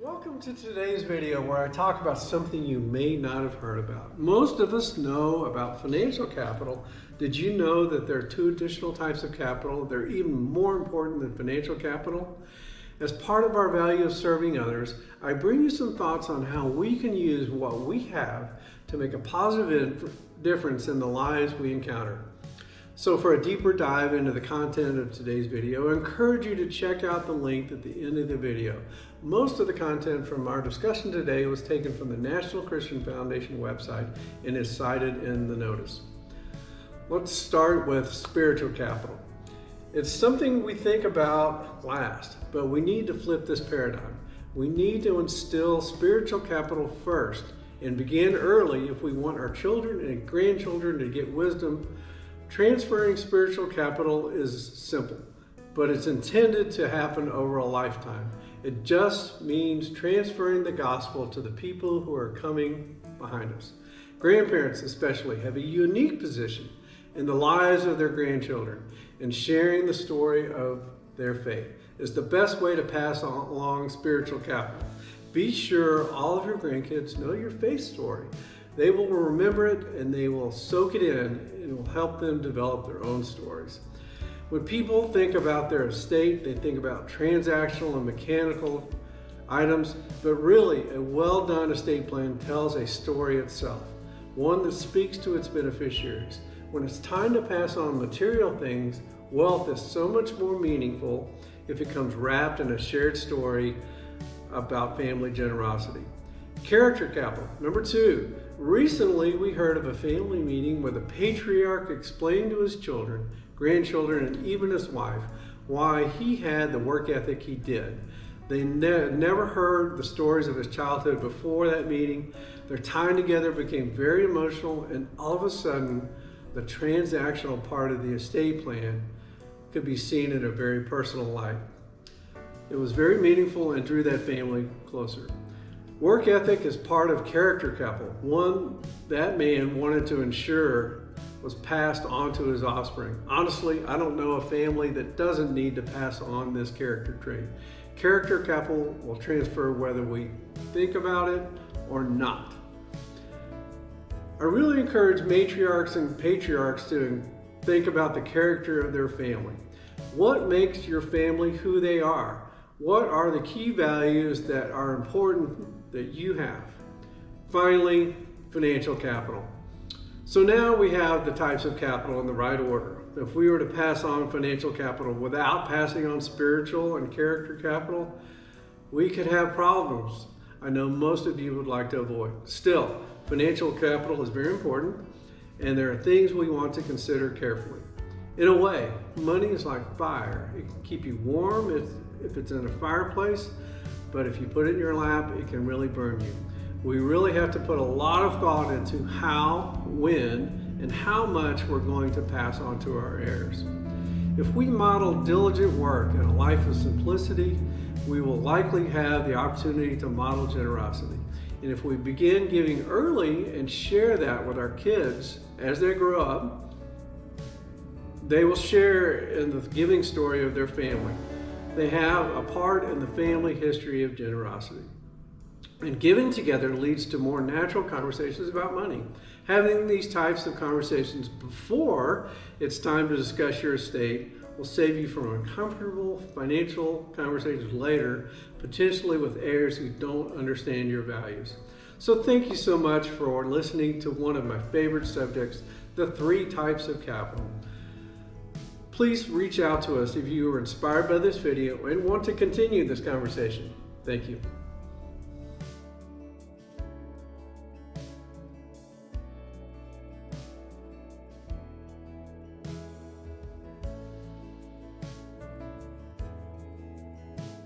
Welcome to today's video where I talk about something you may not have heard about. Most of us know about financial capital. Did you know that there are two additional types of capital? They're even more important than financial capital. As part of our value of serving others, I bring you some thoughts on how we can use what we have to make a positive difference in the lives we encounter. So for a deeper dive into the content of today's video, I encourage you to check out the link at the end of the video. Most of the content from our discussion today was taken from the National Christian Foundation website and is cited in the notice. Let's start with spiritual capital. It's something we think about last, but we need to flip this paradigm. We need to instill spiritual capital first and begin early if we want our children and grandchildren to get wisdom. Transferring spiritual capital is simple, but it's intended to happen over a lifetime. It just means transferring the gospel to the people who are coming behind us. Grandparents especially have a unique position in the lives of their grandchildren, and sharing the story of their faith is the best way to pass along spiritual capital. Be sure all of your grandkids know your faith story. They will remember it and they will soak it in. It will help them develop their own stories. When people think about their estate, they think about transactional and mechanical items, but really a well-done estate plan tells a story itself, one that speaks to its beneficiaries. When it's time to pass on material things, wealth is so much more meaningful if it comes wrapped in a shared story about family generosity. Character capital. Number 2, recently we heard of a family meeting where the patriarch explained to his children, grandchildren, and even his wife why he had the work ethic he did. They never heard the stories of his childhood before that meeting. Their time together became very emotional, and all of a sudden the transactional part of the estate plan could be seen in a very personal light. It was very meaningful and drew that family closer. Work ethic is part of character capital, one that man wanted to ensure was passed on to his offspring. Honestly, I don't know a family that doesn't need to pass on this character trait. Character capital will transfer whether we think about it or not. I really encourage matriarchs and patriarchs to think about the character of their family. What makes your family who they are? What are the key values that are important that you have? Finally, financial capital. So now we have the types of capital in the right order. If we were to pass on financial capital without passing on spiritual and character capital, we could have problems I know most of you would like to avoid. Still, financial capital is very important, and there are things we want to consider carefully. In a way, money is like fire. It can keep you warm if it's in a fireplace, but if you put it in your lap, it can really burn you. We really have to put a lot of thought into how, when, and how much we're going to pass on to our heirs. If we model diligent work and a life of simplicity, we will likely have the opportunity to model generosity. And if we begin giving early and share that with our kids as they grow up, they will share in the giving story of their family. They have a part in the family history of generosity. And giving together leads to more natural conversations about money. Having these types of conversations before it's time to discuss your estate will save you from uncomfortable financial conversations later, potentially with heirs who don't understand your values. So thank you so much for listening to one of my favorite subjects, the 3 types of capital. Please reach out to us if you were inspired by this video and want to continue this conversation. Thank you.